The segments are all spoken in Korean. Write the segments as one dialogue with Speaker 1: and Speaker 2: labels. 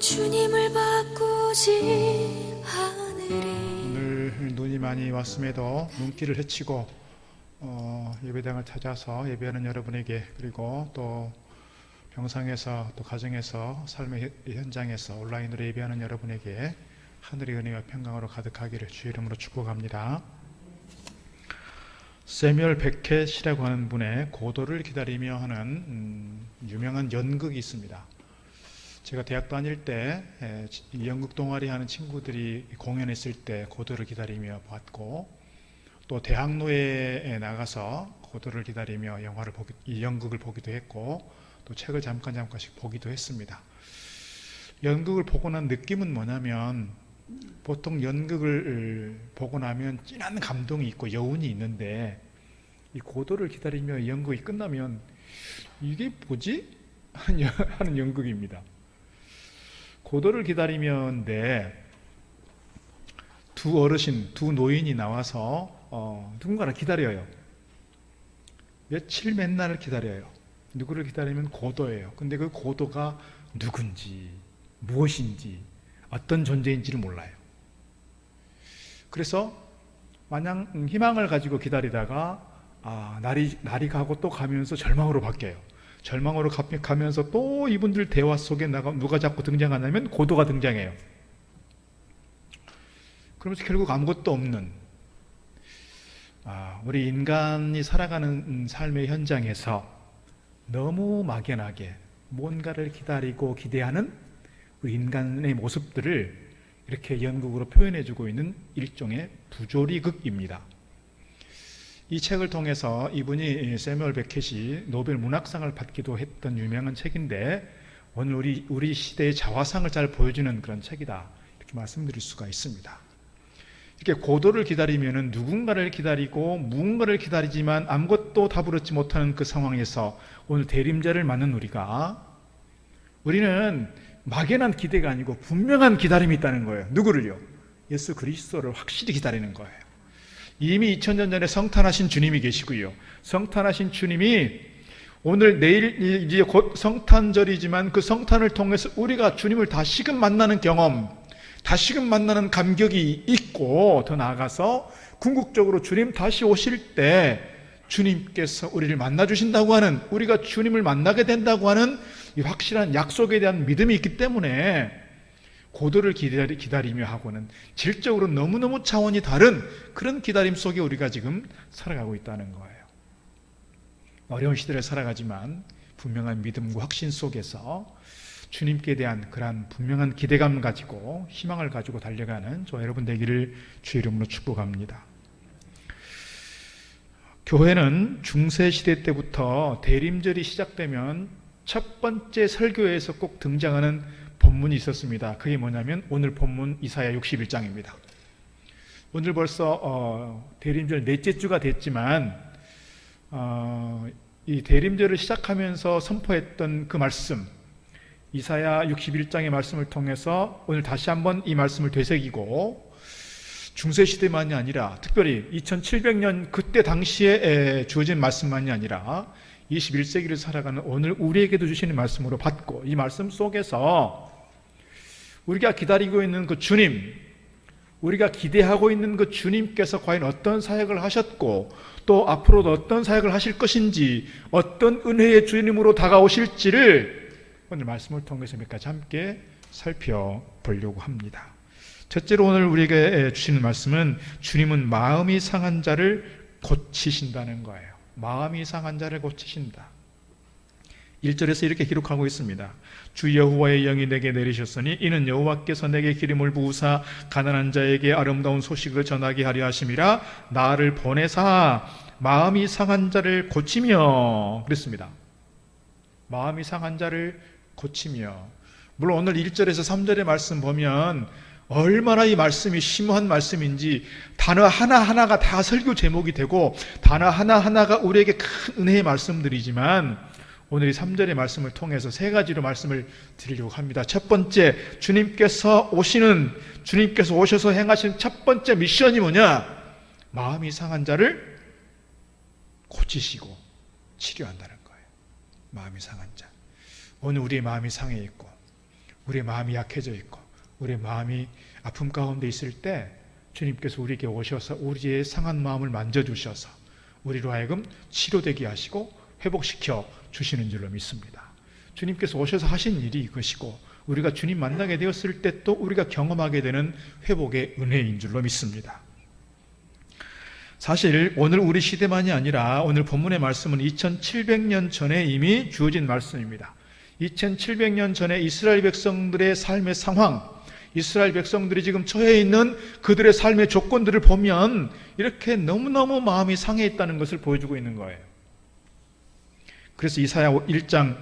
Speaker 1: 주님을 바꾸지 않으리.
Speaker 2: 오늘 눈이 많이 왔음에도 눈길을 헤치고 예배당을 찾아서 예배하는 여러분에게, 그리고 또 병상에서 또 가정에서 삶의 현장에서 온라인으로 예배하는 여러분에게 하늘의 은혜와 평강으로 가득하기를 주의 이름으로 축복합니다. 세뮤얼 베켓이라고 하는 분의 고도를 기다리며 하는 유명한 연극이 있습니다. 제가 대학 다닐 때 연극 동아리 하는 친구들이 공연했을 때 고도를 기다리며 봤고, 또 대학로에 나가서 고도를 기다리며 이 연극을 보기도 했고, 또 책을 잠깐씩 보기도 했습니다. 연극을 보고 난 느낌은 뭐냐면, 보통 연극을 보고 나면 진한 감동이 있고 여운이 있는데, 이 고도를 기다리며 연극이 끝나면 이게 뭐지? 하는 연극입니다. 고도를 기다리면데 두 어르신, 두 노인이 나와서 누군가를 기다려요. 며칠 맨날 기다려요. 누구를 기다리면 고도예요. 근데 그 고도가 누군지, 무엇인지, 어떤 존재인지를 몰라요. 그래서 마냥 희망을 가지고 기다리다가 날이 가고 또 가면서 절망으로 바뀌어요. 절망으로 가면서 또 이분들 대화 속에 누가 자꾸 등장하냐면 고도가 등장해요. 그러면서 결국 아무것도 없는, 우리 인간이 살아가는 삶의 현장에서 너무 막연하게 뭔가를 기다리고 기대하는 우리 인간의 모습들을 이렇게 연극으로 표현해주고 있는 일종의 부조리극입니다. 이 책을 통해서 이분이 세뮤얼 베켓이 노벨 문학상을 받기도 했던 유명한 책인데, 오늘 우리 시대의 자화상을 잘 보여주는 그런 책이다, 이렇게 말씀드릴 수가 있습니다. 이렇게 고도를 기다리면은 누군가를 기다리고 무언가를 기다리지만 아무것도 답을 얻지 못하는 그 상황에서 오늘 대림절을 맞는 우리는 막연한 기대가 아니고 분명한 기다림이 있다는 거예요. 누구를요? 예수 그리스도를 확실히 기다리는 거예요. 이미 2000년 전에 성탄하신 주님이 계시고요. 성탄하신 주님이 오늘 내일 이제 곧 성탄절이지만 그 성탄을 통해서 우리가 주님을 다시금 만나는 경험, 다시금 만나는 감격이 있고, 더 나아가서 궁극적으로 주님 다시 오실 때 주님께서 우리를 만나주신다고 하는, 우리가 주님을 만나게 된다고 하는 이 확실한 약속에 대한 믿음이 있기 때문에 고도를 기다리며 하고는 질적으로 너무너무 차원이 다른 그런 기다림 속에 우리가 지금 살아가고 있다는 거예요. 어려운 시대를 살아가지만 분명한 믿음과 확신 속에서 주님께 대한 그러한 분명한 기대감 가지고 희망을 가지고 달려가는 저 여러분 되기를 주의 이름으로 축복합니다. 교회는 중세시대 때부터 대림절이 시작되면 첫 번째 설교에서 꼭 등장하는 본문이 있었습니다. 그게 뭐냐면 오늘 본문 이사야 61장입니다. 오늘 벌써 대림절 넷째 주가 됐지만 이 대림절을 시작하면서 선포했던 그 말씀, 이사야 61장의 말씀을 통해서 오늘 다시 한번 이 말씀을 되새기고, 중세시대만이 아니라 특별히 2700년 그때 당시에 주어진 말씀만이 아니라 21세기를 살아가는 오늘 우리에게도 주시는 말씀으로 받고, 이 말씀 속에서 우리가 기다리고 있는 그 주님, 우리가 기대하고 있는 그 주님께서 과연 어떤 사역을 하셨고 또 앞으로도 어떤 사역을 하실 것인지, 어떤 은혜의 주님으로 다가오실지를 오늘 말씀을 통해서 몇 가지 함께 살펴보려고 합니다. 첫째로 오늘 우리에게 주시는 말씀은 주님은 마음이 상한 자를 고치신다는 거예요. 마음이 상한 자를 고치신다. 1절에서 이렇게 기록하고 있습니다. 주 여호와의 영이 내게 내리셨으니 이는 여호와께서 내게 기름을 부으사 가난한 자에게 아름다운 소식을 전하게 하려 하심이라. 나를 보내사 마음이 상한 자를 고치며, 그랬습니다. 마음이 상한 자를 고치며. 물론 오늘 1절에서 3절의 말씀 보면 얼마나 이 말씀이 심오한 말씀인지 단어 하나하나가 다 설교 제목이 되고 단어 하나하나가 우리에게 큰 은혜의 말씀들이지만, 오늘 이 3절의 말씀을 통해서 세 가지로 말씀을 드리려고 합니다. 첫 번째, 주님께서 오셔서 행하신 첫 번째 미션이 뭐냐? 마음이 상한 자를 고치시고 치료한다는 거예요. 마음이 상한 자. 오늘 우리의 마음이 상해 있고 우리의 마음이 약해져 있고 우리의 마음이 아픔 가운데 있을 때 주님께서 우리에게 오셔서 우리의 상한 마음을 만져주셔서 우리로 하여금 치료되게 하시고 회복시켜 주시는 줄로 믿습니다. 주님께서 오셔서 하신 일이 이것이고 우리가 주님 만나게 되었을 때 또 우리가 경험하게 되는 회복의 은혜인 줄로 믿습니다. 사실 오늘 우리 시대만이 아니라 오늘 본문의 말씀은 2700년 전에 이미 주어진 말씀입니다. 2700년 전에 이스라엘 백성들의 삶의 상황, 이스라엘 백성들이 지금 처해 있는 그들의 삶의 조건들을 보면 이렇게 너무너무 마음이 상해 있다는 것을 보여주고 있는 거예요. 그래서 이사야 1장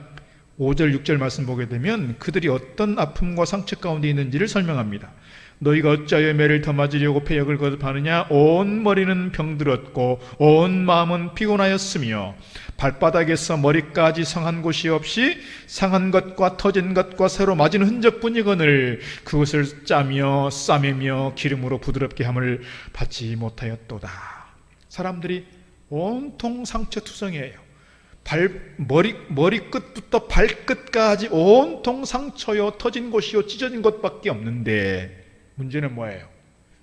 Speaker 2: 5절 6절 말씀 보게 되면 그들이 어떤 아픔과 상처 가운데 있는지를 설명합니다. 너희가 어찌하여 매를 더 맞으려고 패역을 거듭하느냐. 온 머리는 병들었고 온 마음은 피곤하였으며 발바닥에서 머리까지 상한 곳이 없이 상한 것과 터진 것과 새로 맞은 흔적뿐이거늘 그것을 짜며 싸매며 기름으로 부드럽게 함을 받지 못하였도다. 사람들이 온통 상처투성이에요. 머리끝부터 발끝까지 온통 상처요, 터진 곳이요, 찢어진 것밖에 없는데 문제는 뭐예요?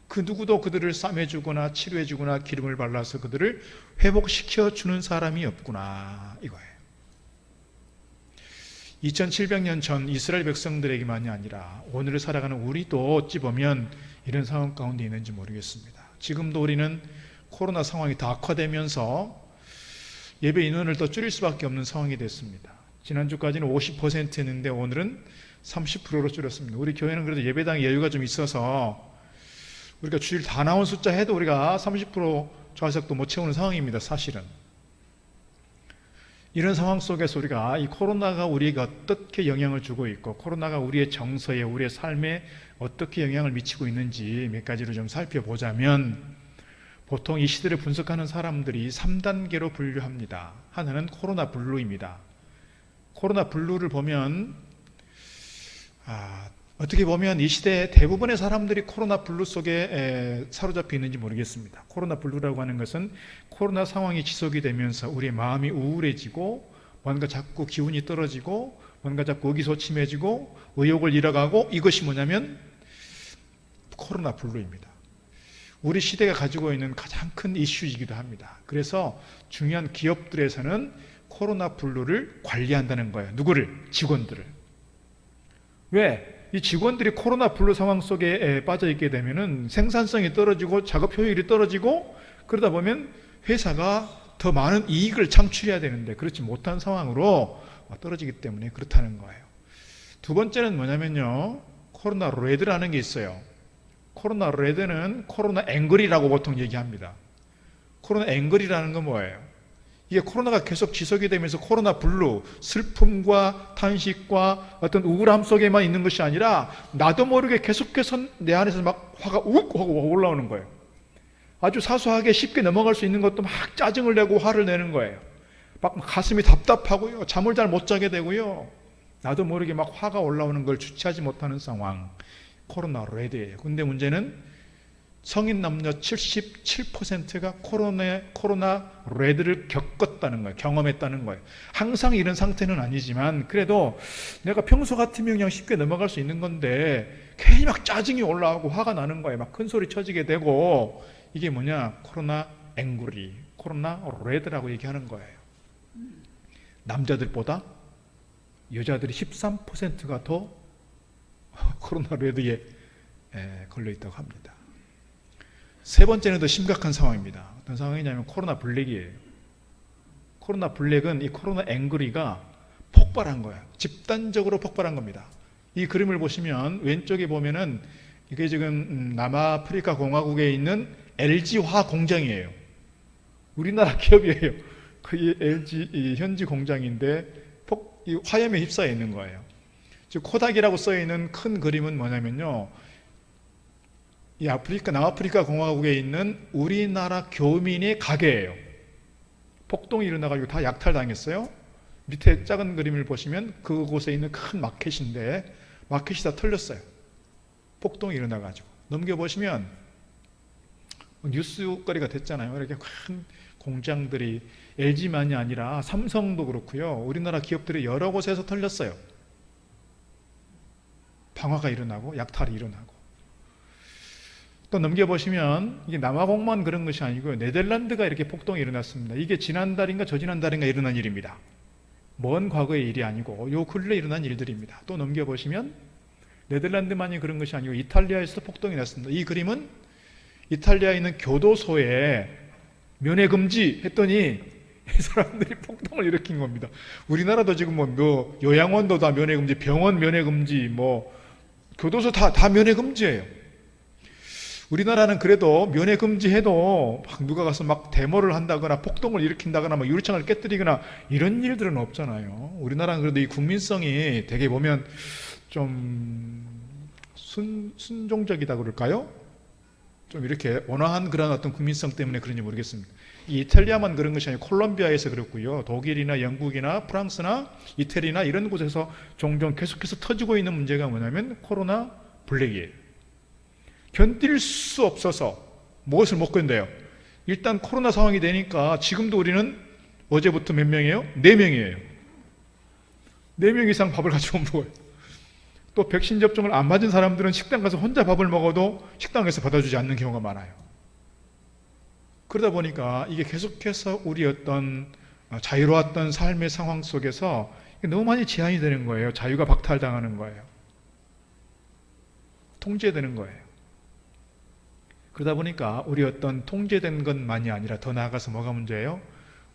Speaker 2: 그 누구도 그들을 싸매주거나 치료해주거나 기름을 발라서 그들을 회복시켜주는 사람이 없구나, 이거예요. 2700년 전 이스라엘 백성들에게만이 아니라 오늘을 살아가는 우리도 어찌 보면 이런 상황 가운데 있는지 모르겠습니다. 지금도 우리는 코로나 상황이 더 악화되면서 예배 인원을 더 줄일 수밖에 없는 상황이 됐습니다. 지난주까지는 50%였는데 오늘은 30%로 줄였습니다. 우리 교회는 그래도 예배당 여유가 좀 있어서 우리가 주일 다 나온 숫자 해도 우리가 30% 좌석도 못 채우는 상황입니다. 사실은. 이런 상황 속에서 우리가 이 코로나가 우리에게 어떻게 영향을 주고 있고 코로나가 우리의 정서에 우리의 삶에 어떻게 영향을 미치고 있는지 몇 가지로 좀 살펴보자면 보통 이 시대를 분석하는 사람들이 3단계로 분류합니다. 하나는 코로나 블루입니다. 코로나 블루를 보면 어떻게 보면 이 시대 대부분의 사람들이 코로나 블루 속에 사로잡혀 있는지 모르겠습니다. 코로나 블루라고 하는 것은 코로나 상황이 지속이 되면서 우리의 마음이 우울해지고 뭔가 자꾸 기운이 떨어지고 뭔가 자꾸 의기소침해지고 의욕을 잃어가고 이것이 뭐냐면 코로나 블루입니다. 우리 시대가 가지고 있는 가장 큰 이슈이기도 합니다. 그래서 중요한 기업들에서는 코로나 블루를 관리한다는 거예요. 누구를? 직원들을. 왜? 이 직원들이 코로나 블루 상황 속에 빠져 있게 되면은 생산성이 떨어지고 작업 효율이 떨어지고 그러다 보면 회사가 더 많은 이익을 창출해야 되는데 그렇지 못한 상황으로 떨어지기 때문에 그렇다는 거예요. 두 번째는 뭐냐면요. 코로나 레드라는 게 있어요. 코로나 레드는 코로나 앵글이라고 보통 얘기합니다. 코로나 앵글이라는 건 뭐예요? 이게 코로나가 계속 지속이 되면서 코로나 블루, 슬픔과 탄식과 어떤 우울함 속에만 있는 것이 아니라 나도 모르게 계속해서 내 안에서 막 화가 욱 하고 올라오는 거예요. 아주 사소하게 쉽게 넘어갈 수 있는 것도 막 짜증을 내고 화를 내는 거예요. 막 가슴이 답답하고요. 잠을 잘 못 자게 되고요. 나도 모르게 막 화가 올라오는 걸 주체하지 못하는 상황. 코로나 레드예요. 근데 문제는 성인 남녀 77%가 코로나 레드를 겪었다는 거예요. 경험했다는 거예요. 항상 이런 상태는 아니지만 그래도 내가 평소 같으면 그냥 쉽게 넘어갈 수 있는 건데 괜히 막 짜증이 올라오고 화가 나는 거예요. 막 큰 소리 쳐지게 되고 이게 뭐냐? 코로나 앵그리, 코로나 레드라고 얘기하는 거예요. 남자들보다 여자들이 13%가 더 코로나 레드에 걸려있다고 합니다. 세 번째는 더 심각한 상황입니다. 어떤 상황이냐면 코로나 블랙이에요. 코로나 블랙은 이 코로나 앵그리가 폭발한 거예요. 집단적으로 폭발한 겁니다. 이 그림을 보시면 왼쪽에 보면은 이게 지금 남아프리카 공화국에 있는 LG화 공장이에요. 우리나라 기업이에요. 그 LG 남아프리카 공장인데 이 화염에 휩싸여 있는 거예요. 즉 코닥이라고 써 있는 큰 그림은 뭐냐면요. 이 남아프리카 공화국에 있는 우리나라 교민의 가게예요. 폭동이 일어나가지고 다 약탈당했어요. 밑에 작은 그림을 보시면 그곳에 있는 큰 마켓인데 마켓이 다 털렸어요. 폭동이 일어나가지고 넘겨보시면 뉴스거리가 됐잖아요. 이렇게 큰 공장들이 LG만이 아니라 삼성도 그렇고요. 우리나라 기업들이 여러 곳에서 털렸어요. 방화가 일어나고 약탈이 일어나고. 또 넘겨보시면 이게 남아공만 그런 것이 아니고요. 네덜란드가 이렇게 폭동이 일어났습니다. 이게 지난달인가 저지난달인가 일어난 일입니다. 먼 과거의 일이 아니고 요 근래 일어난 일들입니다. 또 넘겨보시면 네덜란드만이 그런 것이 아니고 이탈리아에서도 폭동이 났습니다. 이 그림은 이탈리아에 있는 교도소에 면회 금지 했더니 이 사람들이 폭동을 일으킨 겁니다. 우리나라도 지금 뭐 요양원도 다 면회 금지, 병원 면회 금지, 뭐 교도소 다 면회 금지예요. 우리나라는 그래도 면회 금지해도 막 누가 가서 막 데모를 한다거나 폭동을 일으킨다거나 막 유리창을 깨뜨리거나 이런 일들은 없잖아요. 우리나라는 그래도 이 국민성이 되게 보면 좀 순종적이다 그럴까요? 좀 이렇게 온화한 그런 어떤 국민성 때문에 그런지 모르겠습니다. 이 이탈리아만 그런 것이 아니고 콜롬비아에서 그렇고요. 독일이나 영국이나 프랑스나 이태리나 이런 곳에서 종종 계속해서 터지고 있는 문제가 뭐냐면 코로나 블랙이에요. 견딜 수 없어서 무엇을 못 견뎌요? 일단 코로나 상황이 되니까 지금도 우리는 어제부터 몇 명이에요? 4명이에요. 4명 이상 밥을 가지고 먹어요. 또 백신 접종을 안 맞은 사람들은 식당 가서 혼자 밥을 먹어도 식당에서 받아주지 않는 경우가 많아요. 그러다 보니까 이게 계속해서 우리 어떤 자유로웠던 삶의 상황 속에서 너무 많이 제한이 되는 거예요. 자유가 박탈당하는 거예요. 통제되는 거예요. 그러다 보니까 우리 어떤 통제된 것만이 아니라 더 나아가서 뭐가 문제예요?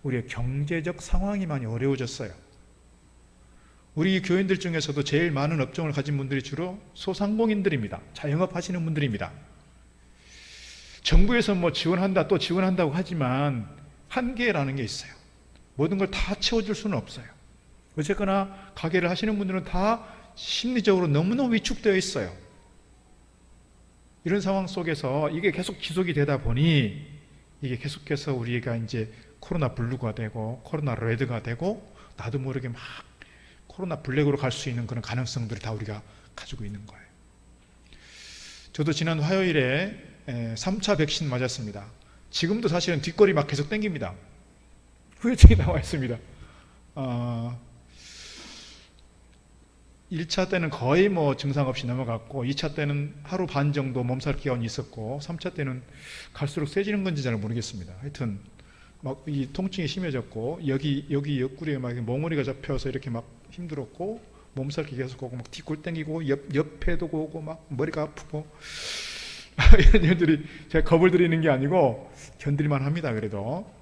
Speaker 2: 우리의 경제적 상황이 많이 어려워졌어요. 우리 교인들 중에서도 제일 많은 업종을 가진 분들이 주로 소상공인들입니다. 자영업 하시는 분들입니다. 정부에서 뭐 지원한다 또 지원한다고 하지만 한계라는 게 있어요. 모든 걸 다 채워줄 수는 없어요. 어쨌거나 가게를 하시는 분들은 다 심리적으로 너무너무 위축되어 있어요. 이런 상황 속에서 이게 계속 지속이 되다 보니 이게 계속해서 우리가 이제 코로나 블루가 되고 코로나 레드가 되고 나도 모르게 막 코로나 블랙으로 갈 수 있는 그런 가능성들을 다 우리가 가지고 있는 거예요. 저도 지난 화요일에 3차 백신 맞았습니다. 지금도 사실은 뒷거리 막 계속 땡깁니다. 후유증이 나와 있습니다. 1차 때는 거의 뭐 증상 없이 넘어갔고 2차 때는 하루 반 정도 몸살 기운이 있었고 3차 때는 갈수록 세지는 건지 잘 모르겠습니다. 하여튼 막 이 통증이 심해졌고 여기 옆구리에 막 멍어리가 잡혀서 이렇게 막 힘들었고 몸살기 계속 오고 막 뒷골 땡기고 옆에도 오고 막 머리가 아프고 이런 일들이 제가 겁을 들이는 게 아니고 견딜만 합니다. 그래도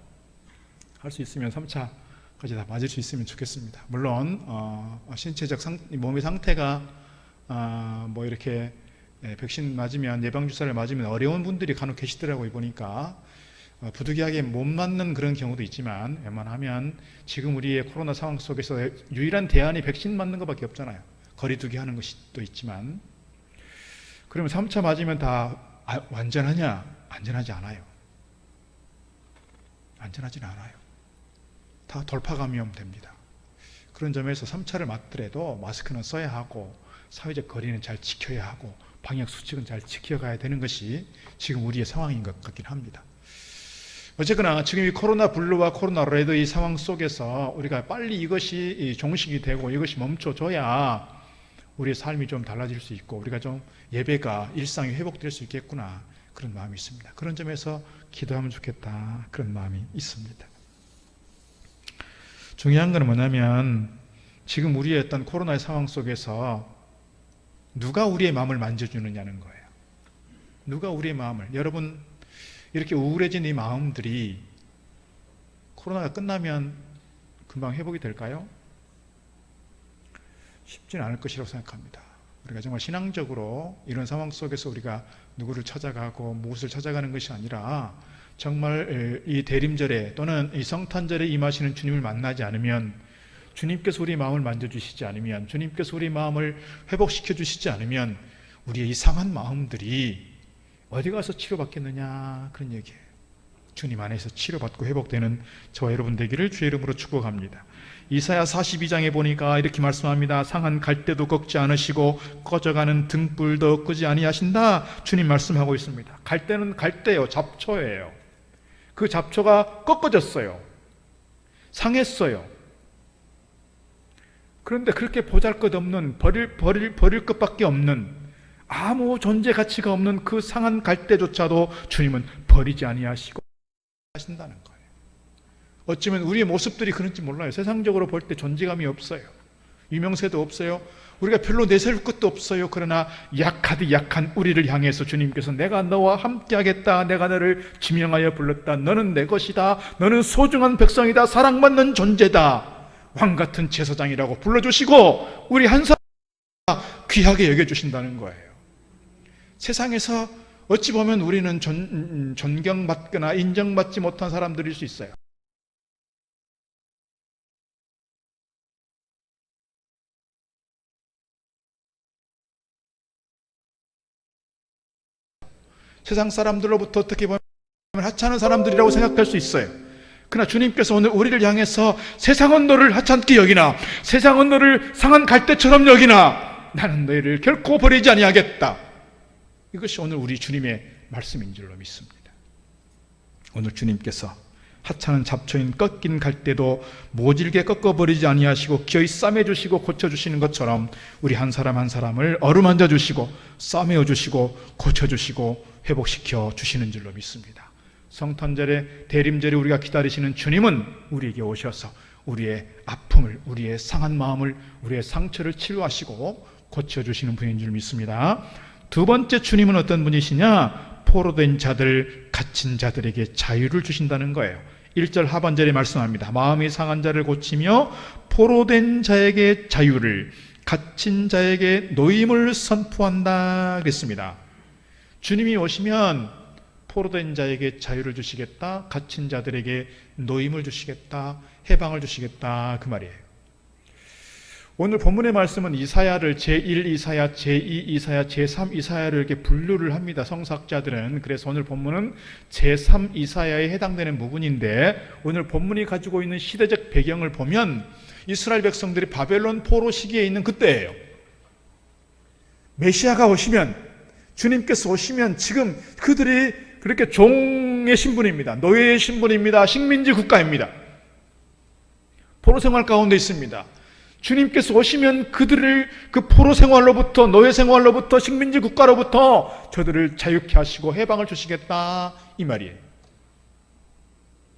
Speaker 2: 할 수 있으면 3차까지 다 맞을 수 있으면 좋겠습니다. 물론 신체적 몸의 상태가 뭐 이렇게 백신 맞으면 예방주사를 맞으면 어려운 분들이 간혹 계시더라고요. 보니까 부득이하게 못 맞는 그런 경우도 있지만 웬만하면 지금 우리의 코로나 상황 속에서 유일한 대안이 백신 맞는 것밖에 없잖아요. 거리두기 하는 것이 또 있지만 그러면 3차 맞으면 다 완전하냐? 안전하지 않아요. 안전하진 않아요. 다 돌파 감염됩니다. 그런 점에서 3차를 맞더라도 마스크는 써야 하고 사회적 거리는 잘 지켜야 하고 방역 수칙은 잘 지켜가야 되는 것이 지금 우리의 상황인 것 같긴 합니다. 어쨌거나 지금 이 코로나 블루와 코로나 레드 이 상황 속에서 우리가 빨리 이것이 종식이 되고 이것이 멈춰줘야 우리의 삶이 좀 달라질 수 있고 우리가 좀 예배가 일상이 회복될 수 있겠구나 그런 마음이 있습니다. 그런 점에서 기도하면 좋겠다 그런 마음이 있습니다. 중요한 건 뭐냐면 지금 우리의 어떤 코로나의 상황 속에서 누가 우리의 마음을 만져주느냐는 거예요. 누가 우리의 마음을 여러분 이렇게 우울해진 이 마음들이 코로나가 끝나면 금방 회복이 될까요? 쉽지는 않을 것이라고 생각합니다. 우리가 정말 신앙적으로 이런 상황 속에서 우리가 누구를 찾아가고 무엇을 찾아가는 것이 아니라 정말 이 대림절에 또는 이 성탄절에 임하시는 주님을 만나지 않으면 주님께서 우리 마음을 만져주시지 않으면 주님께서 우리 마음을 회복시켜 주시지 않으면 우리의 이 상한 마음들이 어디 가서 치료받겠느냐 그런 얘기예요. 주님 안에서 치료받고 회복되는 저와 여러분 되기를 주의 이름으로 축복합니다. 이사야 42장에 보니까 이렇게 말씀합니다. 상한 갈대도 꺾지 않으시고 꺼져가는 등불도 끄지 아니하신다 주님 말씀하고 있습니다. 갈대는 갈대요, 잡초예요. 그 잡초가 꺾어졌어요. 상했어요. 그런데 그렇게 보잘것없는 버릴 것밖에 없는 아무 존재 가치가 없는 그 상한 갈대조차도 주님은 버리지 아니하시고 하신다는 거예요. 어쩌면 우리의 모습들이 그런지 몰라요. 세상적으로 볼 때 존재감이 없어요. 유명세도 없어요. 우리가 별로 내세울 것도 없어요. 그러나 약하디 약한 우리를 향해서 주님께서 내가 너와 함께하겠다. 내가 너를 지명하여 불렀다. 너는 내 것이다. 너는 소중한 백성이다. 사랑받는 존재다. 왕같은 제사장이라고 불러주시고 우리 한 사람 귀하게 여겨주신다는 거예요. 세상에서 어찌 보면 우리는 존경받거나 인정받지 못한 사람들일 수 있어요. 세상 사람들로부터 어떻게 보면 하찮은 사람들이라고 생각할 수 있어요. 그러나 주님께서 오늘 우리를 향해서 세상은 너를 하찮게 여기나 세상은 너를 상한 갈대처럼 여기나 나는 너희를 결코 버리지 아니하겠다. 이것이 오늘 우리 주님의 말씀인 줄로 믿습니다. 오늘 주님께서 하찮은 잡초인 꺾인 갈대도 모질게 꺾어버리지 아니하시고 기어이 싸매주시고 고쳐주시는 것처럼 우리 한 사람 한 사람을 어루만져 주시고 싸매어 주시고 고쳐주시고 회복시켜 주시는 줄로 믿습니다. 성탄절에 대림절에 우리가 기다리시는 주님은 우리에게 오셔서 우리의 아픔을, 우리의 상한 마음을, 우리의 상처를 치료하시고 고쳐주시는 분인 줄 믿습니다. 두 번째 주님은 어떤 분이시냐? 포로된 자들, 갇힌 자들에게 자유를 주신다는 거예요. 1절 하반절에 말씀합니다. 마음이 상한 자를 고치며 포로된 자에게 자유를, 갇힌 자에게 노임을 선포한다 그랬습니다. 주님이 오시면 포로된 자에게 자유를 주시겠다, 갇힌 자들에게 노임을 주시겠다, 해방을 주시겠다 그 말이에요. 오늘 본문의 말씀은 이사야를 제1 이사야, 제2 이사야, 제3 이사야를 이렇게 분류를 합니다. 성사학자들은. 그래서 오늘 본문은 제3 이사야에 해당되는 부분인데 오늘 본문이 가지고 있는 시대적 배경을 보면 이스라엘 백성들이 바벨론 포로 시기에 있는 그때예요. 메시아가 오시면, 주님께서 오시면 지금 그들이 그렇게 종의 신분입니다. 노예의 신분입니다. 식민지 국가입니다. 포로 생활 가운데 있습니다. 주님께서 오시면 그들을 그 포로 생활로부터, 노예 생활로부터, 식민지 국가로부터 저들을 자유케 하시고 해방을 주시겠다 이 말이에요.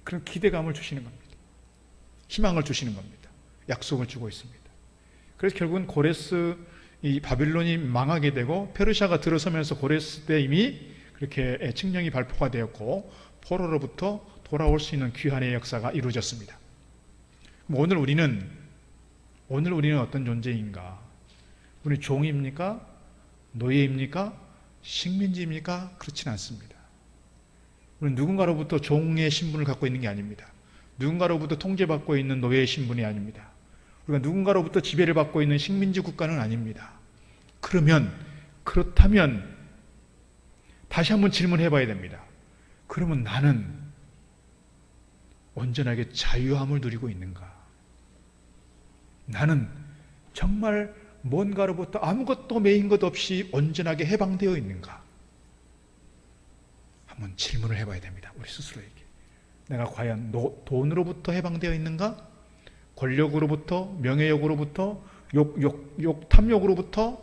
Speaker 2: 그런 기대감을 주시는 겁니다. 희망을 주시는 겁니다. 약속을 주고 있습니다. 그래서 결국은 고레스, 이 바빌론이 망하게 되고 페르시아가 들어서면서 고레스 때 이미 그렇게 칙령이 발표가 되었고 포로로부터 돌아올 수 있는 귀환의 역사가 이루어졌습니다. 오늘 우리는 어떤 존재인가? 우리 종입니까? 노예입니까? 식민지입니까? 그렇지는 않습니다. 우리는 누군가로부터 종의 신분을 갖고 있는 게 아닙니다. 누군가로부터 통제받고 있는 노예의 신분이 아닙니다. 우리가 누군가로부터 지배를 받고 있는 식민지 국가는 아닙니다. 그렇다면 다시 한번 질문해 봐야 됩니다. 그러면 나는 온전하게 자유함을 누리고 있는가? 나는 정말 뭔가로부터 아무것도 매인 것 없이 온전하게 해방되어 있는가? 한번 질문을 해봐야 됩니다. 우리 스스로에게. 내가 과연 돈으로부터 해방되어 있는가? 권력으로부터, 명예욕으로부터, 탐욕으로부터,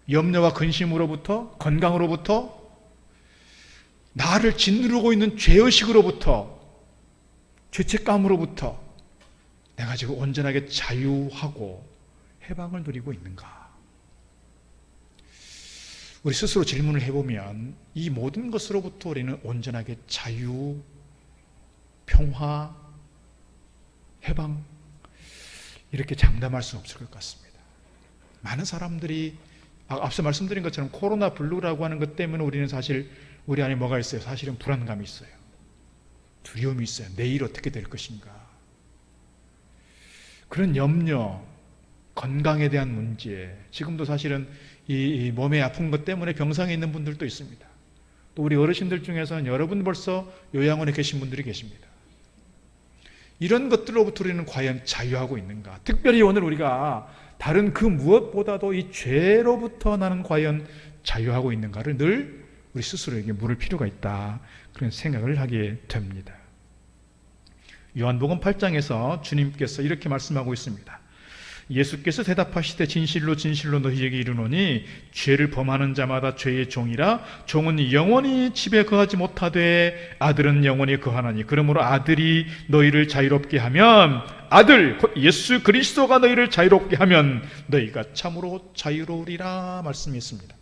Speaker 2: 염려와 근심으로부터, 건강으로부터, 나를 짓누르고 있는 죄의식으로부터, 죄책감으로부터 내가 지금 온전하게 자유하고 해방을 누리고 있는가? 우리 스스로 질문을 해보면 이 모든 것으로부터 우리는 온전하게 자유, 평화, 해방 이렇게 장담할 수는 없을 것 같습니다. 많은 사람들이 앞서 말씀드린 것처럼 코로나 블루라고 하는 것 때문에 우리는 사실 우리 안에 뭐가 있어요? 사실은 불안감이 있어요. 두려움이 있어요. 내일 어떻게 될 것인가? 그런 염려, 건강에 대한 문제, 지금도 사실은 이 몸에 아픈 것 때문에 병상에 있는 분들도 있습니다. 또 우리 어르신들 중에서는 여러분 벌써 요양원에 계신 분들이 계십니다. 이런 것들로부터 우리는 과연 자유하고 있는가? 특별히 오늘 우리가 다른 그 무엇보다도 이 죄로부터 나는 과연 자유하고 있는가를 늘 우리 스스로에게 물을 필요가 있다. 그런 생각을 하게 됩니다. 요한복음 8장에서 주님께서 이렇게 말씀하고 있습니다. 예수께서 대답하시되 진실로 진실로 너희에게 이르노니 죄를 범하는 자마다 죄의 종이라 종은 영원히 집에 거하지 못하되 아들은 영원히 거하나니 그러므로 아들이 너희를 자유롭게 하면 아들 곧 예수 그리스도가 너희를 자유롭게 하면 너희가 참으로 자유로우리라 말씀했습니다.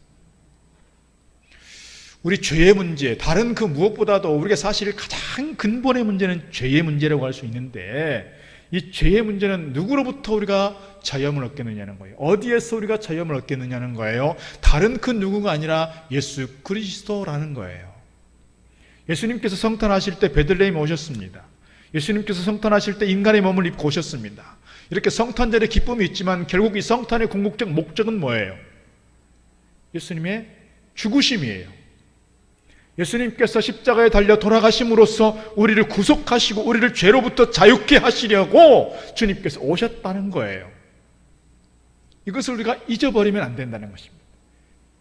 Speaker 2: 우리 죄의 문제, 다른 그 무엇보다도 우리가 사실 가장 근본의 문제는 죄의 문제라고 할 수 있는데 이 죄의 문제는 누구로부터 우리가 자유함을 얻겠느냐는 거예요. 어디에서 우리가 자유함을 얻겠느냐는 거예요. 다른 그 누구가 아니라 예수 그리스도라는 거예요. 예수님께서 성탄하실 때 베들레헴에 오셨습니다. 예수님께서 성탄하실 때 인간의 몸을 입고 오셨습니다. 이렇게 성탄절의 기쁨이 있지만 결국 이 성탄의 궁극적 목적은 뭐예요? 예수님의 죽으심이에요. 예수님께서 십자가에 달려 돌아가심으로써 우리를 구속하시고 우리를 죄로부터 자유케 하시려고 주님께서 오셨다는 거예요. 이것을 우리가 잊어버리면 안 된다는 것입니다.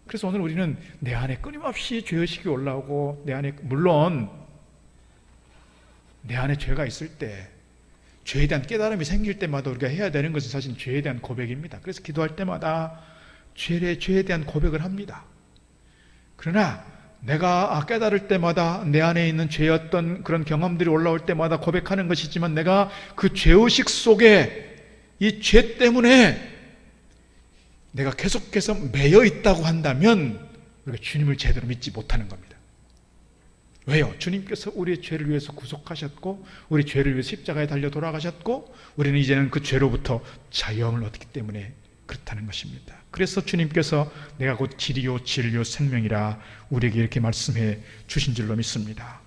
Speaker 2: 그래서 오늘 우리는 내 안에 끊임없이 죄의식이 올라오고 내 안에 물론 내 안에 죄가 있을 때 죄에 대한 깨달음이 생길 때마다 우리가 해야 되는 것은 사실 죄에 대한 고백입니다. 그래서 기도할 때마다 죄에 대한 고백을 합니다. 그러나 내가 깨달을 때마다 내 안에 있는 죄의 어떤 그런 경험들이 올라올 때마다 고백하는 것이지만 내가 그 죄의식 속에 이 죄 때문에 내가 계속해서 매여 있다고 한다면 우리가 주님을 제대로 믿지 못하는 겁니다. 왜요? 주님께서 우리의 죄를 위해서 구속하셨고 우리 죄를 위해 십자가에 달려 돌아가셨고 우리는 이제는 그 죄로부터 자유함을 얻기 때문에 그렇다는 것입니다. 그래서 주님께서 내가 곧 길이요 진리요 생명이라 우리에게 이렇게 말씀해 주신 줄로 믿습니다.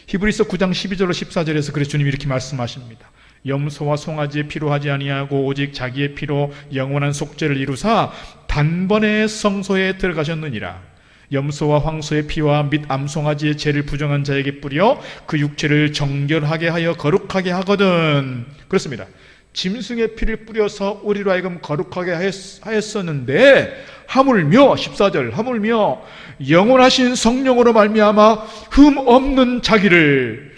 Speaker 2: 히브리서 9장 12절로 14절에서 그래서 주님이 이렇게 말씀하십니다. 염소와 송아지의 피로 하지 아니하고 오직 자기의 피로 영원한 속죄를 이루사 단번에 성소에 들어가셨느니라. 염소와 황소의 피와 및 암송아지의 죄를 부정한 자에게 뿌려 그 육체를 정결하게 하여 거룩하게 하거든. 그렇습니다. 짐승의 피를 뿌려서 우리로 하여금 거룩하게 하였었는데 하물며 14절 하물며 영원하신 성령으로 말미암아 흠없는 자기를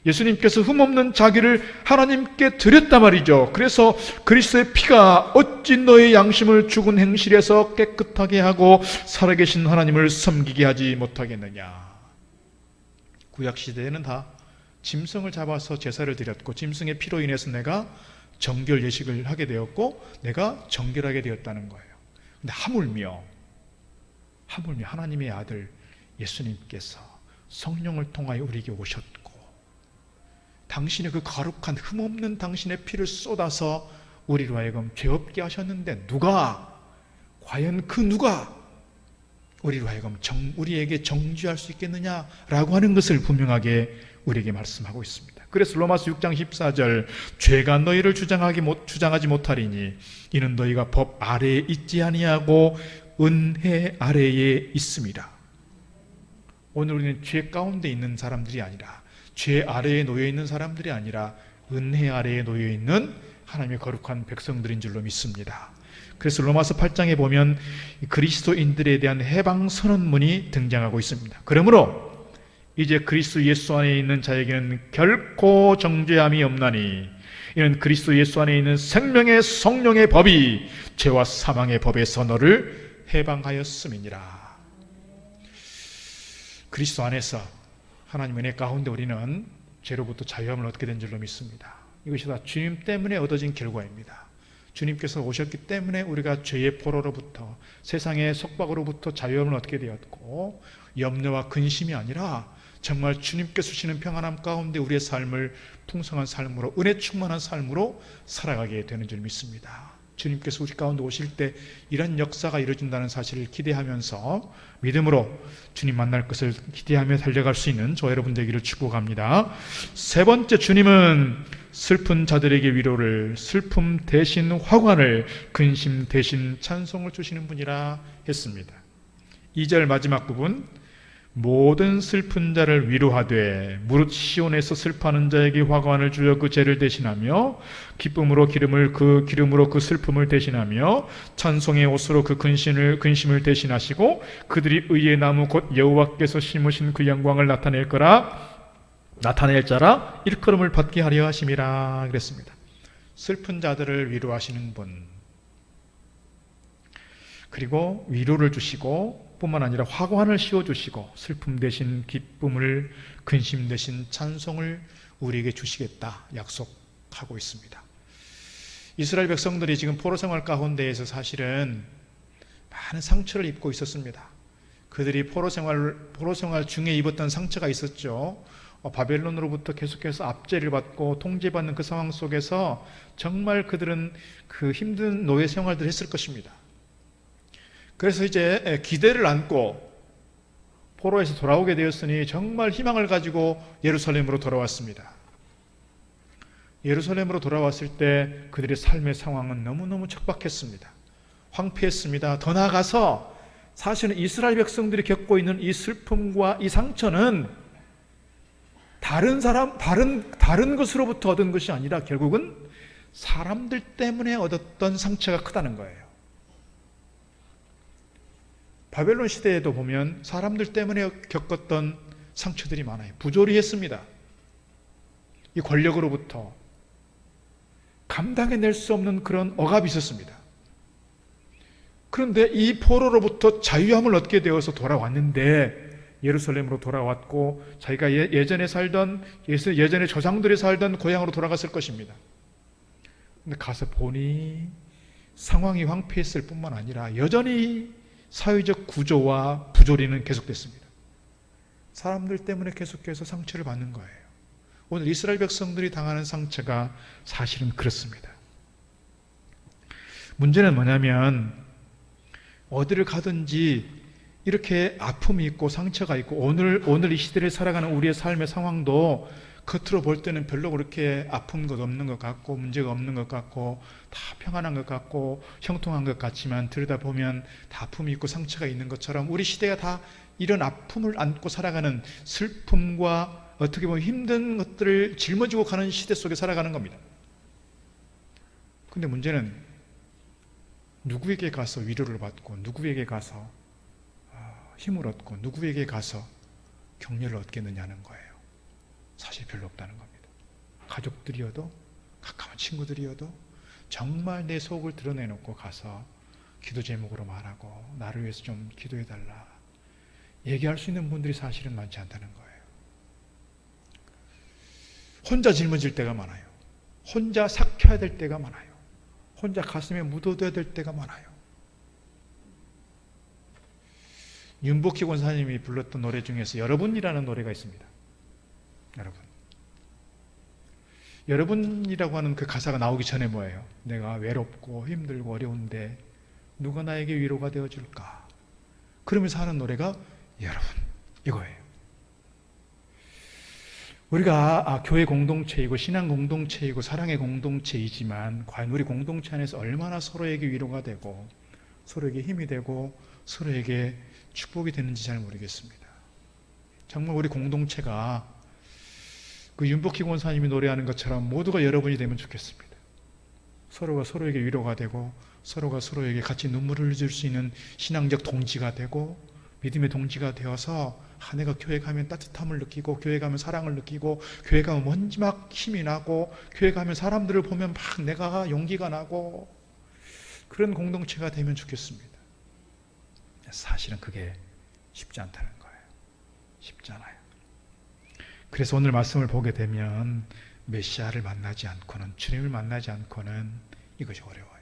Speaker 2: 예수님께서 흠없는 자기를 하나님께 드렸단 말이죠. 그래서 그리스도의 피가 어찌 너의 양심을 죽은 행실에서 깨끗하게 하고 살아계신 하나님을 섬기게 하지 못하겠느냐. 구약시대에는 다 짐승을 잡아서 제사를 드렸고 짐승의 피로 인해서 내가 정결 예식을 하게 되었고 내가 정결하게 되었다는 거예요. 근데 하물며 하나님의 아들 예수님께서 성령을 통하여 우리에게 오셨고 당신의 그 거룩한 흠없는 당신의 피를 쏟아서 우리로 하여금 죄 없게 하셨는데 과연 그 누가 우리로 하여금 우리에게 정죄할 수 있겠느냐라고 하는 것을 분명하게 우리에게 말씀하고 있습니다. 그래서 로마서 6장 14절 죄가 너희를 주장하지 못하리니 이는 너희가 법 아래에 있지 아니하고 은혜 아래에 있습니다. 오늘 우리는 죄 가운데 있는 사람들이 아니라 죄 아래에 놓여 있는 사람들이 아니라 은혜 아래에 놓여 있는 하나님의 거룩한 백성들인 줄로 믿습니다. 그래서 로마서 8장에 보면 그리스도인들에 대한 해방 선언문이 등장하고 있습니다. 그러므로 이제 그리스도 예수 안에 있는 자에게는 결코 정죄함이 없나니 이는 그리스도 예수 안에 있는 생명의 성령의 법이 죄와 사망의 법에서 너를 해방하였음이니라. 그리스도 안에서 하나님 은혜 가운데 우리는 죄로부터 자유함을 얻게 된 줄로 믿습니다. 이것이 다 주님 때문에 얻어진 결과입니다. 주님께서 오셨기 때문에 우리가 죄의 포로로부터 세상의 속박으로부터 자유함을 얻게 되었고 염려와 근심이 아니라 정말 주님께서 주시는 평안함 가운데 우리의 삶을 풍성한 삶으로 은혜 충만한 삶으로 살아가게 되는 줄 믿습니다. 주님께서 우리 가운데 오실 때 이런 역사가 이루어진다는 사실을 기대하면서 믿음으로 주님 만날 것을 기대하며 달려갈 수 있는 저 여러분 되기를 축복합니다. 세 번째, 주님은 슬픈 자들에게 위로를, 슬픔 대신 화관을, 근심 대신 찬송을 주시는 분이라 했습니다. 2절 마지막 부분, 모든 슬픈 자를 위로하되 무릇 시온에서 슬퍼하는 자에게 화관을 주어 그 죄를 대신하며 기쁨으로 기름으로 그 슬픔을 대신하며 찬송의 옷으로 그 근심을 대신하시고 그들이 의의 나무 곧 여호와께서 심으신 그 영광을 나타낼 자라 일컬음을 받게 하려 하심이라 그랬습니다. 슬픈 자들을 위로하시는 분, 그리고 위로를 주시고 뿐만 아니라 화관을 씌워주시고 슬픔 대신 기쁨을, 근심 대신 찬송을 우리에게 주시겠다 약속하고 있습니다. 이스라엘 백성들이 지금 포로 생활 가운데에서 사실은 많은 상처를 입고 있었습니다. 그들이 포로 생활 중에 입었던 상처가 있었죠. 바벨론으로부터 계속해서 압제를 받고 통제받는 그 상황 속에서 정말 그들은 그 힘든 노예 생활들을 했을 것입니다. 그래서 이제 기대를 안고 포로에서 돌아오게 되었으니 정말 희망을 가지고 예루살렘으로 돌아왔습니다. 예루살렘으로 돌아왔을 때 그들의 삶의 상황은 너무너무 척박했습니다. 황폐했습니다. 더 나아가서 사실은 이스라엘 백성들이 겪고 있는 이 슬픔과 이 상처는 다른 것으로부터 얻은 것이 아니라 결국은 사람들 때문에 얻었던 상처가 크다는 거예요. 바벨론 시대에도 보면 사람들 때문에 겪었던 상처들이 많아요. 부조리했습니다. 이 권력으로부터 감당해낼 수 없는 그런 억압이 있었습니다. 그런데 이 포로로부터 자유함을 얻게 되어서 돌아왔는데 예루살렘으로 돌아왔고 자기가 예전에 조상들이 살던 고향으로 돌아갔을 것입니다. 근데 가서 보니 상황이 황폐했을 뿐만 아니라 여전히 사회적 구조와 부조리는 계속됐습니다. 사람들 때문에 계속해서 상처를 받는 거예요. 오늘 이스라엘 백성들이 당하는 상처가 사실은 그렇습니다. 문제는 뭐냐면 어디를 가든지 이렇게 아픔이 있고 상처가 있고 오늘 이 시대를 살아가는 우리의 삶의 상황도 겉으로 볼 때는 별로 그렇게 아픈 것 없는 것 같고 문제가 없는 것 같고 다 평안한 것 같고 형통한 것 같지만 들여다보면 다 아픔이 있고 상처가 있는 것처럼 우리 시대가 다 이런 아픔을 안고 살아가는 슬픔과 어떻게 보면 힘든 것들을 짊어지고 가는 시대 속에 살아가는 겁니다. 근데 문제는 누구에게 가서 위로를 받고 누구에게 가서 힘을 얻고 누구에게 가서 격려를 얻겠느냐는 거예요. 사실 별로 없다는 겁니다. 가족들이어도 가까운 친구들이어도 정말 내 속을 드러내놓고 가서 기도 제목으로 말하고 나를 위해서 좀 기도해달라 얘기할 수 있는 분들이 사실은 많지 않다는 거예요. 혼자 짊어질 때가 많아요. 혼자 삭혀야 될 때가 많아요. 혼자 가슴에 묻어둬야 될 때가 많아요. 윤복희 권사님이 불렀던 노래 중에서 여러분이라는 노래가 있습니다. 여러분이라고 하는 그 가사가 나오기 전에 뭐예요? 내가 외롭고 힘들고 어려운데 누가 나에게 위로가 되어줄까? 그러면서 하는 노래가 여러분 이거예요. 우리가 교회 공동체이고 신앙 공동체이고 사랑의 공동체이지만 과연 우리 공동체 안에서 얼마나 서로에게 위로가 되고 서로에게 힘이 되고 서로에게 축복이 되는지 잘 모르겠습니다. 정말 우리 공동체가 그 윤복희 권사님이 노래하는 것처럼 모두가 여러분이 되면 좋겠습니다. 서로가 서로에게 위로가 되고 서로가 서로에게 같이 눈물을 흘릴 수 있는 신앙적 동지가 되고 믿음의 동지가 되어서 내가 교회 가면 따뜻함을 느끼고 교회 가면 사랑을 느끼고 교회 가면 뭔지 막 힘이 나고 교회 가면 사람들을 보면 막 내가 용기가 나고 그런 공동체가 되면 좋겠습니다. 사실은 그게 쉽지 않다는 거예요. 쉽지 않아요. 그래서 오늘 말씀을 보게 되면 메시아를 만나지 않고는 주님을 만나지 않고는 이것이 어려워요.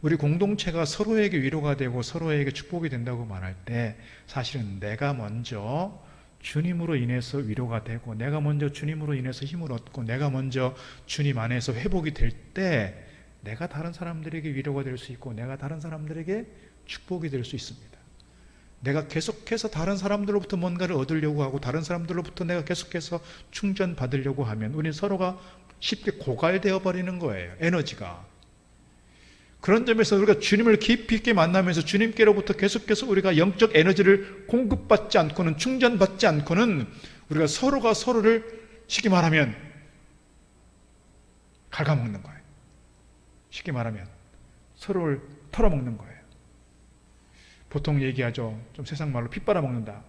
Speaker 2: 우리 공동체가 서로에게 위로가 되고 서로에게 축복이 된다고 말할 때 사실은 내가 먼저 주님으로 인해서 위로가 되고 내가 먼저 주님으로 인해서 힘을 얻고 내가 먼저 주님 안에서 회복이 될 때 내가 다른 사람들에게 위로가 될 수 있고 내가 다른 사람들에게 축복이 될 수 있습니다. 내가 계속해서 다른 사람들로부터 뭔가를 얻으려고 하고 다른 사람들로부터 내가 계속해서 충전받으려고 하면 우리는 서로가 쉽게 고갈되어 버리는 거예요. 에너지가. 그런 점에서 우리가 주님을 깊이 있게 만나면서 주님께로부터 계속해서 우리가 영적 에너지를 공급받지 않고는 충전받지 않고는 우리가 서로가 서로를 쉽게 말하면 갉아먹는 거예요. 쉽게 말하면 서로를 털어먹는 거예요. 보통 얘기하죠. 좀 세상 말로 피 빨아먹는다.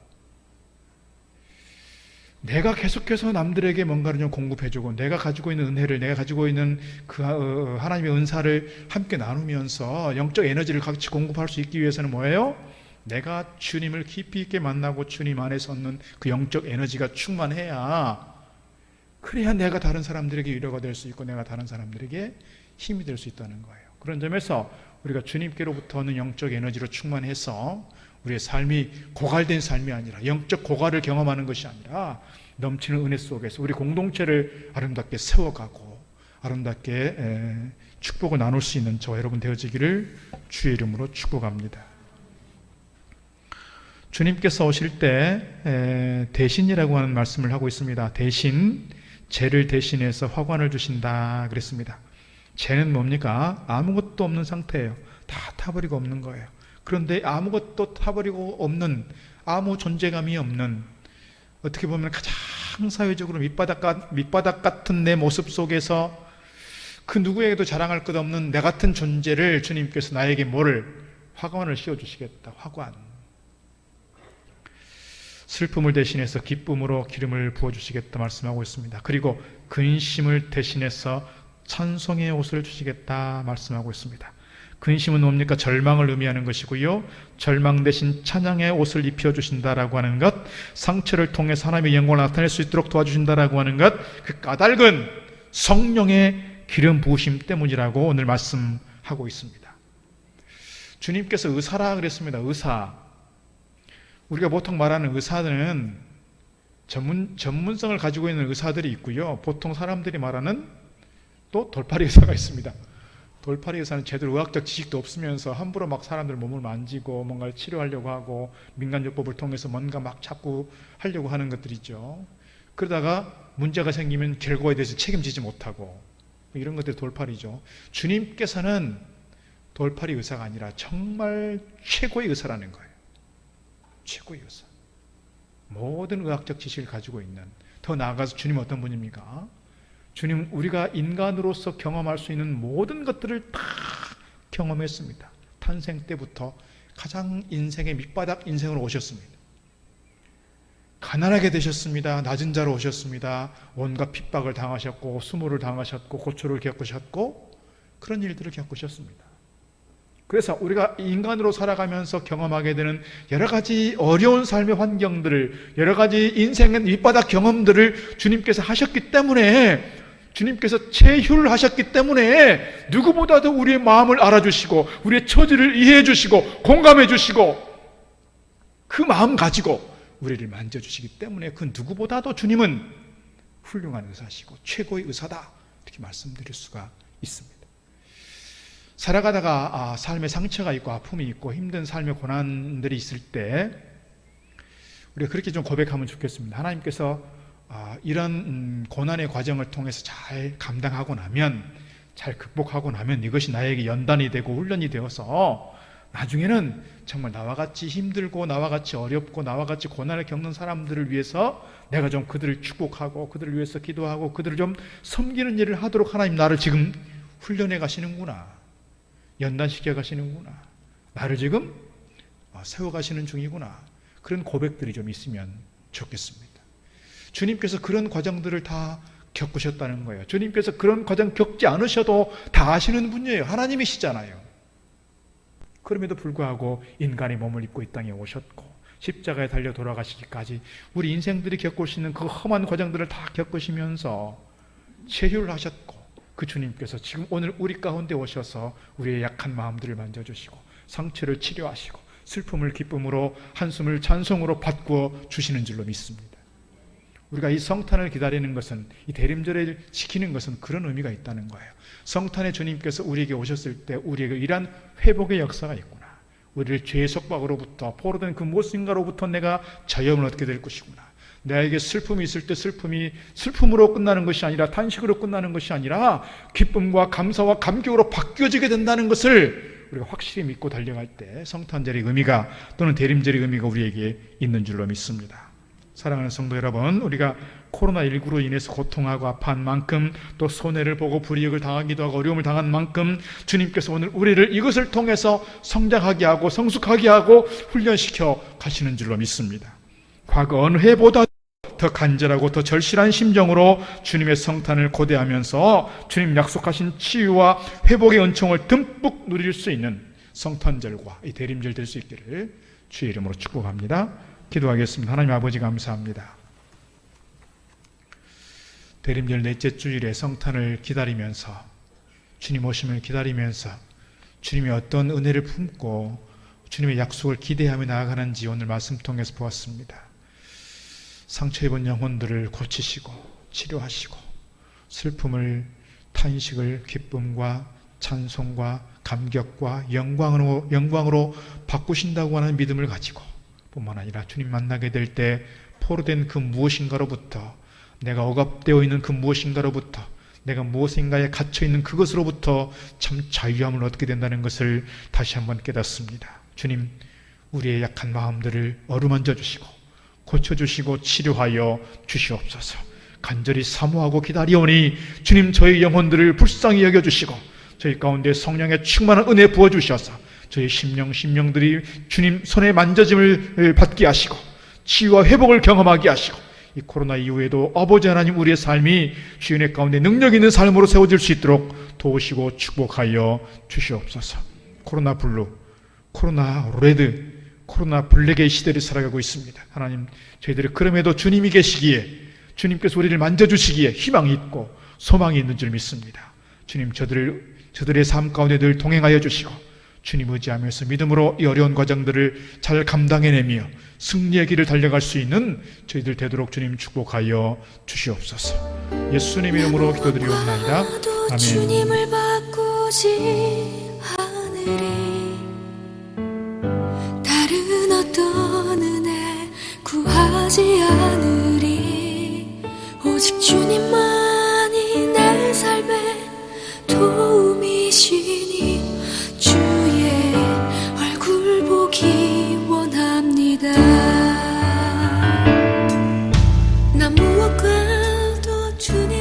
Speaker 2: 내가 계속해서 남들에게 뭔가를 좀 공급해주고 내가 가지고 있는 은혜를, 내가 가지고 있는 그 하나님의 은사를 함께 나누면서 영적 에너지를 같이 공급할 수 있기 위해서는 뭐예요? 내가 주님을 깊이 있게 만나고 주님 안에 섰는 그 영적 에너지가 충만해야, 그래야 내가 다른 사람들에게 위로가 될 수 있고 내가 다른 사람들에게 힘이 될 수 있다는 거예요. 그런 점에서 우리가 주님께로부터 오는 영적 에너지로 충만해서 우리의 삶이 고갈된 삶이 아니라, 영적 고갈을 경험하는 것이 아니라 넘치는 은혜 속에서 우리 공동체를 아름답게 세워가고 아름답게 축복을 나눌 수 있는 저와 여러분 되어지기를 주의 이름으로 축복합니다. 주님께서 오실 때 대신이라고 하는 말씀을 하고 있습니다. 대신, 죄를 대신해서 화관을 주신다 그랬습니다. 죄는 뭡니까? 아무것도 없는 상태예요. 다 타버리고 없는 거예요. 그런데 아무것도 타버리고 없는, 아무 존재감이 없는, 어떻게 보면 가장 사회적으로 밑바닥 같은 내 모습 속에서 그 누구에게도 자랑할 것 없는 내 같은 존재를 주님께서 나에게 화관을 씌워주시겠다. 화관. 슬픔을 대신해서 기쁨으로 기름을 부어주시겠다 말씀하고 있습니다. 그리고 근심을 대신해서 찬송의 옷을 주시겠다 말씀하고 있습니다. 근심은 뭡니까? 절망을 의미하는 것이고요. 절망 대신 찬양의 옷을 입혀주신다라고 하는 것, 상처를 통해서 하나님의 영광을 나타낼 수 있도록 도와주신다라고 하는 것, 그 까닭은 성령의 기름 부으심 때문이라고 오늘 말씀하고 있습니다. 주님께서 의사라 그랬습니다. 의사. 우리가 보통 말하는 의사는 전문성을 가지고 있는 의사들이 있고요. 보통 사람들이 말하는 또 돌팔이 의사가 있습니다. 돌팔이 의사는 제대로 의학적 지식도 없으면서 함부로 막 사람들 몸을 만지고 뭔가를 치료하려고 하고 민간요법을 통해서 뭔가 막 자꾸 하려고 하는 것들이죠. 그러다가 문제가 생기면 결과에 대해서 책임지지 못하고, 이런 것들이 돌팔이죠. 주님께서는 돌팔이 의사가 아니라 정말 최고의 의사라는 거예요. 최고의 의사. 모든 의학적 지식을 가지고 있는, 더 나아가서 주님은 어떤 분입니까? 주님, 우리가 인간으로서 경험할 수 있는 모든 것들을 다 경험했습니다. 탄생 때부터 가장 인생의 밑바닥 인생으로 오셨습니다. 가난하게 되셨습니다. 낮은 자로 오셨습니다. 온갖 핍박을 당하셨고 수모를 당하셨고 고초를 겪으셨고 그런 일들을 겪으셨습니다. 그래서 우리가 인간으로 살아가면서 경험하게 되는 여러 가지 어려운 삶의 환경들을, 여러 가지 인생의 밑바닥 경험들을 주님께서 하셨기 때문에, 주님께서 체휼하셨기 때문에 누구보다도 우리의 마음을 알아주시고 우리의 처지를 이해해 주시고 공감해 주시고 그 마음 가지고 우리를 만져주시기 때문에 그 누구보다도 주님은 훌륭한 의사시고 최고의 의사다, 이렇게 말씀드릴 수가 있습니다. 살아가다가 삶에 상처가 있고 아픔이 있고 힘든 삶의 고난들이 있을 때 우리가 그렇게 좀 고백하면 좋겠습니다. 하나님께서 이런 고난의 과정을 통해서 잘 감당하고 나면, 잘 극복하고 나면 이것이 나에게 연단이 되고 훈련이 되어서 나중에는 정말 나와 같이 힘들고 나와 같이 어렵고 나와 같이 고난을 겪는 사람들을 위해서 내가 좀 그들을 축복하고 그들을 위해서 기도하고 그들을 좀 섬기는 일을 하도록 하나님 나를 지금 훈련해 가시는구나, 연단시켜 가시는구나, 나를 지금 세워가시는 중이구나, 그런 고백들이 좀 있으면 좋겠습니다. 주님께서 그런 과정들을 다 겪으셨다는 거예요. 주님께서 그런 과정 겪지 않으셔도 다 아시는 분이에요. 하나님이시잖아요. 그럼에도 불구하고 인간의 몸을 입고 이 땅에 오셨고 십자가에 달려 돌아가시기까지 우리 인생들이 겪을 수 있는 그 험한 과정들을 다 겪으시면서 체휼을 하셨고, 그 주님께서 지금 오늘 우리 가운데 오셔서 우리의 약한 마음들을 만져주시고 상처를 치료하시고 슬픔을 기쁨으로 한숨을 찬송으로 바꾸어 주시는 줄로 믿습니다. 우리가 이 성탄을 기다리는 것은, 이 대림절을 지키는 것은 그런 의미가 있다는 거예요. 성탄의 주님께서 우리에게 오셨을 때 우리에게 이러한 회복의 역사가 있구나, 우리를 죄의 속박으로부터 포로된 그 무엇인가로부터 내가 자유함을 얻게 될 것이구나, 나에게 슬픔이 있을 때 슬픔이 슬픔으로 끝나는 것이 아니라 탄식으로 끝나는 것이 아니라 기쁨과 감사와 감격으로 바뀌어지게 된다는 것을 우리가 확실히 믿고 달려갈 때 성탄절의 의미가, 또는 대림절의 의미가 우리에게 있는 줄로 믿습니다. 사랑하는 성도 여러분, 우리가 코로나19로 인해서 고통하고 아파한 만큼, 또 손해를 보고 불이익을 당하기도 하고 어려움을 당한 만큼 주님께서 오늘 우리를 이것을 통해서 성장하게 하고 성숙하게 하고 훈련시켜 가시는 줄로 믿습니다. 과거 어느 해보다 더 간절하고 더 절실한 심정으로 주님의 성탄을 고대하면서 주님 약속하신 치유와 회복의 은총을 듬뿍 누릴 수 있는 성탄절과 이 대림절 될 수 있기를 주의 이름으로 축복합니다. 기도하겠습니다. 하나님 아버지 감사합니다. 대림절 넷째 주일에 성탄을 기다리면서 주님 오심을 기다리면서 주님이 어떤 은혜를 품고 주님의 약속을 기대하며 나아가는지 오늘 말씀 통해서 보았습니다. 상처 입은 영혼들을 고치시고 치료하시고 슬픔을 탄식을 기쁨과 찬송과 감격과 영광으로 바꾸신다고 하는 믿음을 가지고 뿐만 아니라 주님 만나게 될 때 포로된 그 무엇인가로부터, 내가 억압되어 있는 그 무엇인가로부터, 내가 무엇인가에 갇혀 있는 그것으로부터 참 자유함을 얻게 된다는 것을 다시 한번 깨닫습니다. 주님, 우리의 약한 마음들을 어루만져 주시고 고쳐주시고 치료하여 주시옵소서. 간절히 사모하고 기다리오니 주님, 저희 영혼들을 불쌍히 여겨주시고 저희 가운데 성령의 충만한 은혜 부어주셔서 저희 심령들이 주님 손에 만져짐을 받게 하시고 치유와 회복을 경험하게 하시고 이 코로나 이후에도 아버지 하나님 우리의 삶이 주인의 가운데 능력 있는 삶으로 세워질 수 있도록 도우시고 축복하여 주시옵소서. 코로나 블루, 코로나 레드, 코로나 블랙의 시대를 살아가고 있습니다. 하나님, 저희들이 그럼에도 주님이 계시기에, 주님께서 우리를 만져주시기에 희망이 있고 소망이 있는 줄 믿습니다. 주님, 저들의 삶 가운데 늘 동행하여 주시고 주님 의지하면서 믿음으로 이 어려운 과정들을 잘 감당해내며 승리의 길을 달려갈 수 있는 저희들 되도록 주님 축복하여 주시옵소서. 예수님 이름으로 기도드리옵나이다. 아멘.
Speaker 1: 주님을 바꾸지 않으리. 다른 어떤 은혜 구하지 않으리. 오직 주님만이 내 삶의 도움이시니 주의 얼굴 보기 원합니다. 나 무엇과도 주님